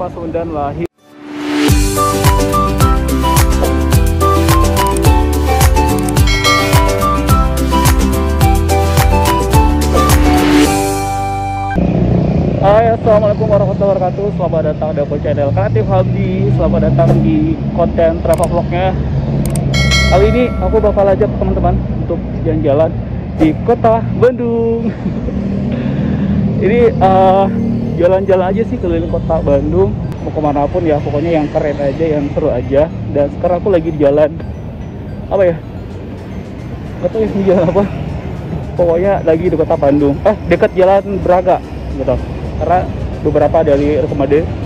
Pasundan lahir. Hai, assalamualaikum warahmatullahi wabarakatuh. Selamat datang di channel Kreatif Hamdi. Selamat datang di konten travel vlognya. Kali ini aku bakal ajak teman-teman untuk jalan-jalan di kota Bandung. Ini jalan-jalan aja sih keliling kota Bandung. Mau kemana pun ya, pokoknya yang keren aja, yang seru aja. Dan sekarang aku lagi di jalan apa ya? Gak tau ya di jalan apa. Pokoknya lagi di kota Bandung. Dekat Jalan Braga gitu. Karena beberapa dari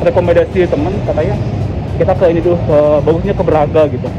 rekomendasi teman katanya kita ke ini tuh bagusnya ke Braga gitu.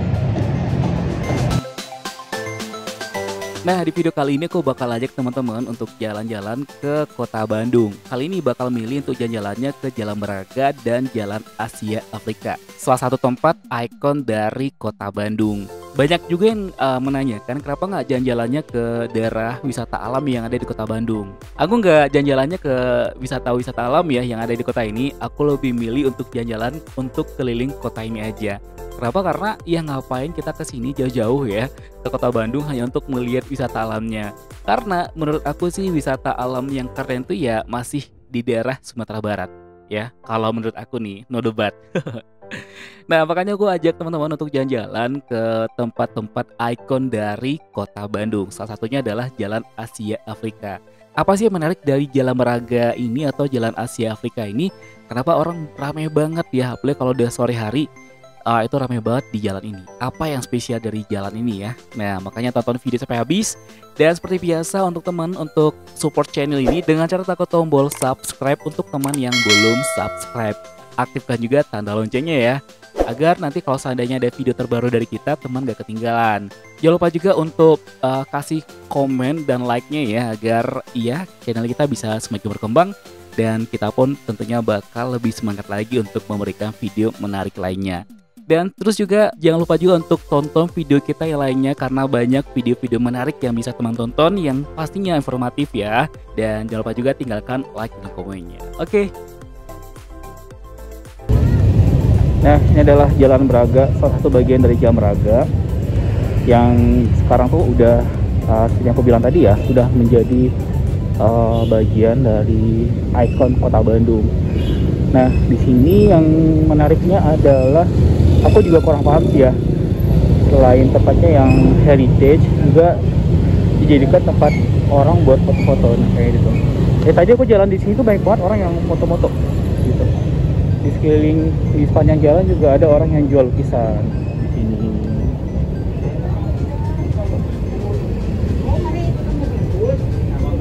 Nah, di video kali ini aku bakal ajak teman-teman untuk jalan-jalan ke kota Bandung. Kali ini bakal milih untuk jalan-jalannya ke Jalan Braga dan Jalan Asia Afrika, salah satu tempat ikon dari kota Bandung. Banyak juga yang menanyakan kenapa nggak jalan-jalannya ke daerah wisata alam yang ada di kota Bandung. Aku nggak jalan-jalannya ke wisata alam ya yang ada di kota ini. Aku lebih milih untuk jalan-jalan untuk keliling kota ini aja. Kenapa? Karena ya ngapain kita kesini jauh-jauh ya ke kota Bandung hanya untuk melihat wisata alamnya. Karena menurut aku sih wisata alam yang keren tuh ya masih di daerah Sumatera Barat ya. Kalau menurut aku nih, no debat. Nah, makanya gue ajak teman-teman untuk jalan-jalan ke tempat-tempat ikon dari kota Bandung. Salah satunya adalah Jalan Asia Afrika. Apa sih yang menarik dari Jalan Braga ini atau Jalan Asia Afrika ini? Kenapa orang ramai banget ya, apalagi kalau udah sore hari. Itu ramai banget di jalan ini. Apa yang spesial dari jalan ini ya? Nah, makanya tonton video sampai habis. Dan seperti biasa untuk teman untuk support channel ini dengan cara tekan tombol subscribe untuk teman yang belum subscribe. Aktifkan juga tanda loncengnya ya, agar nanti kalau seandainya ada video terbaru dari kita, teman gak ketinggalan. Jangan lupa juga untuk kasih komen dan like-nya ya, agar ya channel kita bisa semakin berkembang. Dan kita pun tentunya bakal lebih semangat lagi untuk memberikan video menarik lainnya. Dan terus juga jangan lupa juga untuk tonton video kita yang lainnya, karena banyak video-video menarik yang bisa teman tonton yang pastinya informatif ya. Dan jangan lupa juga tinggalkan like dan komennya. Oke. Nah, ini adalah Jalan Braga, salah satu bagian dari Jalan Braga yang sekarang tuh udah seperti yang aku bilang tadi ya, sudah menjadi bagian dari ikon kota Bandung. Nah, di sini yang menariknya adalah aku juga kurang paham sih ya. Selain tempatnya yang heritage, juga dijadikan tempat orang buat foto-foto kayak gitu. Tadi aku jalan di sini tuh banyak banget orang yang foto-foto gitu. Di sekeliling, di sepanjang jalan juga ada orang yang jual lukisan di sini.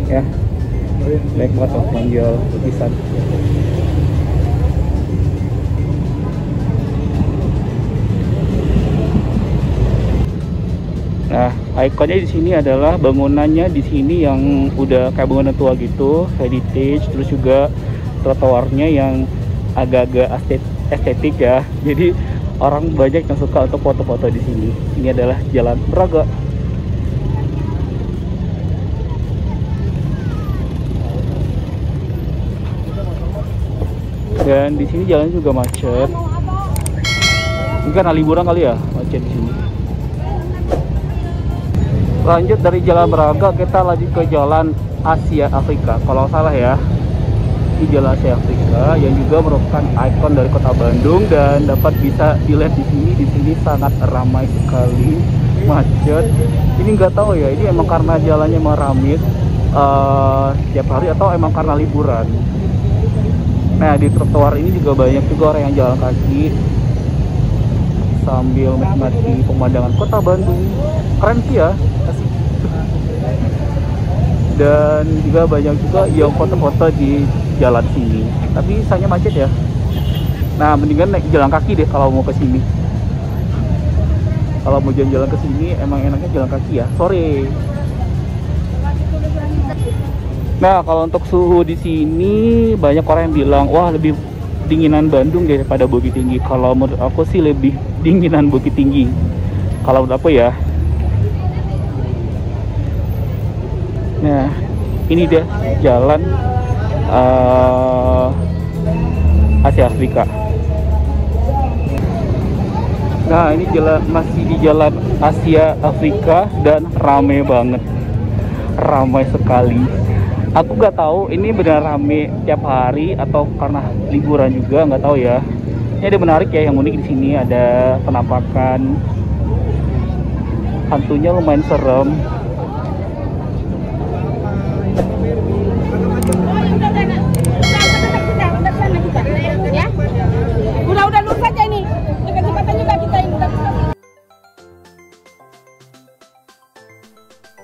Ya, banyak banget loh yang jual lukisan. Nah, ikonnya di sini adalah bangunannya di sini yang udah kayak bangunan tua gitu, heritage, terus juga trotoarnya yang agak-agak estetik ya. Jadi orang banyak yang suka untuk foto-foto di sini. Ini adalah Jalan Braga. Dan di sini jalan juga macet. Ini karena liburan kali ya, macet di sini. Lanjut dari Jalan Braga kita lanjut ke Jalan Asia Afrika kalau salah ya. Di Jalan Asia Afrika yang juga merupakan ikon dari kota Bandung dan dapat bisa dilihat di sini. Di sini sangat ramai sekali, macet. Ini nggak tahu ya, ini emang karena jalannya meramit setiap hari atau emang karena liburan. Nah, di trotoar ini juga banyak juga orang yang jalan kaki sambil menikmati pemandangan kota Bandung. Keren sih ya. Dan juga banyak juga yang foto-foto di jalan sini. Tapi sayangnya macet ya. Nah, mendingan naik jalan kaki deh kalau mau ke sini. Kalau mau jalan-jalan ke sini emang enaknya jalan kaki ya. Sore. Nah, kalau untuk suhu di sini banyak orang yang bilang, wah lebih dinginan Bandung daripada Bukit Tinggi. Kalau menurut aku sih lebih dinginan Bukit Tinggi. Kalau menurut aku ya. Nah, ini dia jalan Asia Afrika. Nah, ini masih di Jalan Asia Afrika dan rame banget, ramai sekali. Aku nggak tahu ini benar rame tiap hari atau karena liburan juga, nggak tahu ya. Ini ada menarik ya, yang unik di sini ada penampakan hantunya lumayan serem. Udah lurus aja ini. Dekat-dekatan juga kita yang udah.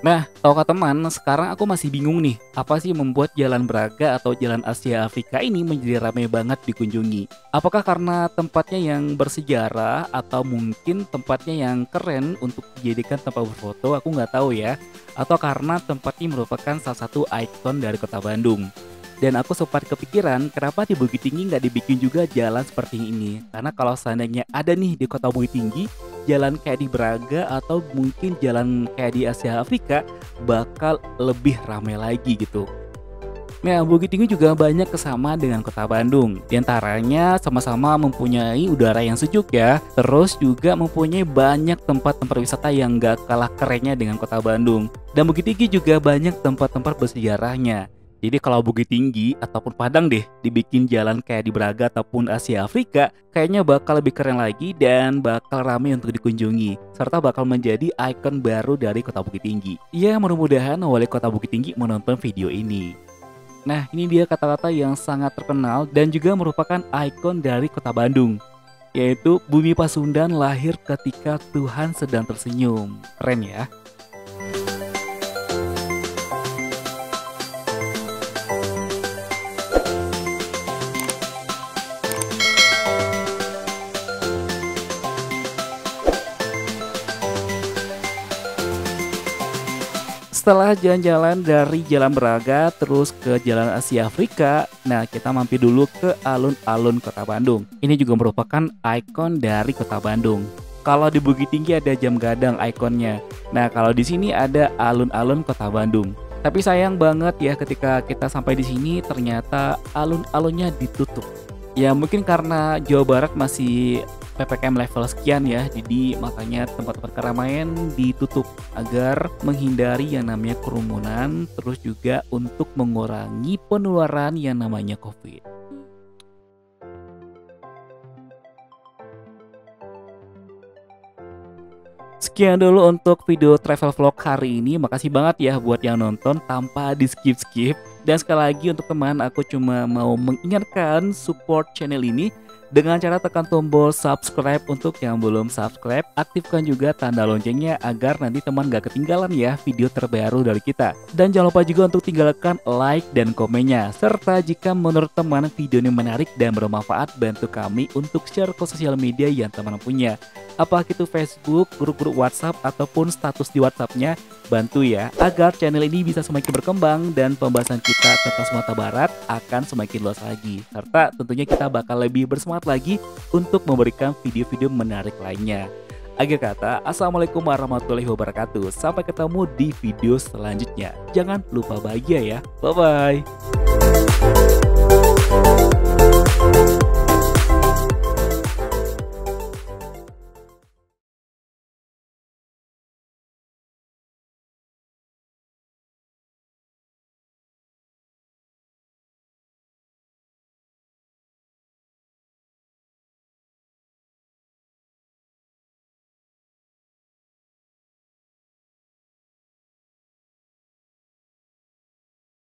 Nah, tahukah teman, sekarang aku masih bingung nih, apa sih membuat Jalan Braga atau Jalan Asia Afrika ini menjadi ramai banget dikunjungi? Apakah karena tempatnya yang bersejarah atau mungkin tempatnya yang keren untuk dijadikan tempat berfoto? Aku nggak tahu ya. Atau karena tempat ini merupakan salah satu ikon dari kota Bandung. Dan aku sempat kepikiran, kenapa di Bukit Tinggi nggak dibikin juga jalan seperti ini? Karena kalau seandainya ada nih di kota Bukit Tinggi, jalan kayak di Braga atau mungkin jalan kayak di Asia Afrika bakal lebih ramai lagi gitu. Nah, Bukit Tinggi juga banyak kesamaan dengan kota Bandung. Di antaranya sama-sama mempunyai udara yang sejuk ya. Terus juga mempunyai banyak tempat-tempat wisata yang gak kalah kerennya dengan kota Bandung. Dan Bukit Tinggi juga banyak tempat-tempat bersejarahnya. Jadi kalau Bukit Tinggi ataupun Padang deh dibikin jalan kayak di Braga ataupun Asia Afrika, kayaknya bakal lebih keren lagi dan bakal ramai untuk dikunjungi, serta bakal menjadi ikon baru dari kota Bukit Tinggi. Ya, mudah-mudahan wali kota Bukit Tinggi menonton video ini. Nah, ini dia kata-kata yang sangat terkenal dan juga merupakan ikon dari kota Bandung, yaitu Bumi Pasundan lahir ketika Tuhan sedang tersenyum. Keren ya. Setelah jalan-jalan dari Jalan Braga terus ke Jalan Asia Afrika, nah kita mampir dulu ke alun-alun kota Bandung. Ini juga merupakan ikon dari kota Bandung. Kalau di Bukit Tinggi ada Jam Gadang ikonnya. Nah, kalau di sini ada alun-alun kota Bandung. Tapi sayang banget ya ketika kita sampai di sini ternyata alun-alunnya ditutup. Ya mungkin karena Jawa Barat masih PPKM level sekian ya, jadi makanya tempat-tempat keramaian ditutup agar menghindari yang namanya kerumunan, terus juga untuk mengurangi penularan yang namanya COVID. Sekian dulu untuk video travel vlog hari ini. Makasih banget ya buat yang nonton tanpa di skip-skip. Dan sekali lagi untuk teman, aku cuma mau mengingatkan support channel ini dengan cara tekan tombol subscribe untuk yang belum subscribe. Aktifkan juga tanda loncengnya agar nanti teman gak ketinggalan ya video terbaru dari kita. Dan jangan lupa juga untuk tinggalkan like dan komennya. Serta jika menurut teman video ini menarik dan bermanfaat, bantu kami untuk share ke sosial media yang teman punya. Apakah itu Facebook, grup-grup WhatsApp, ataupun status di WhatsAppnya, bantu ya agar channel ini bisa semakin berkembang dan pembahasan kita tentang Sumatera Barat akan semakin luas lagi. Serta tentunya kita bakal lebih bersemangat lagi untuk memberikan video-video menarik lainnya. Akhir kata, Assalamualaikum warahmatullahi wabarakatuh. Sampai ketemu di video selanjutnya. Jangan lupa bahagia ya. Bye-bye.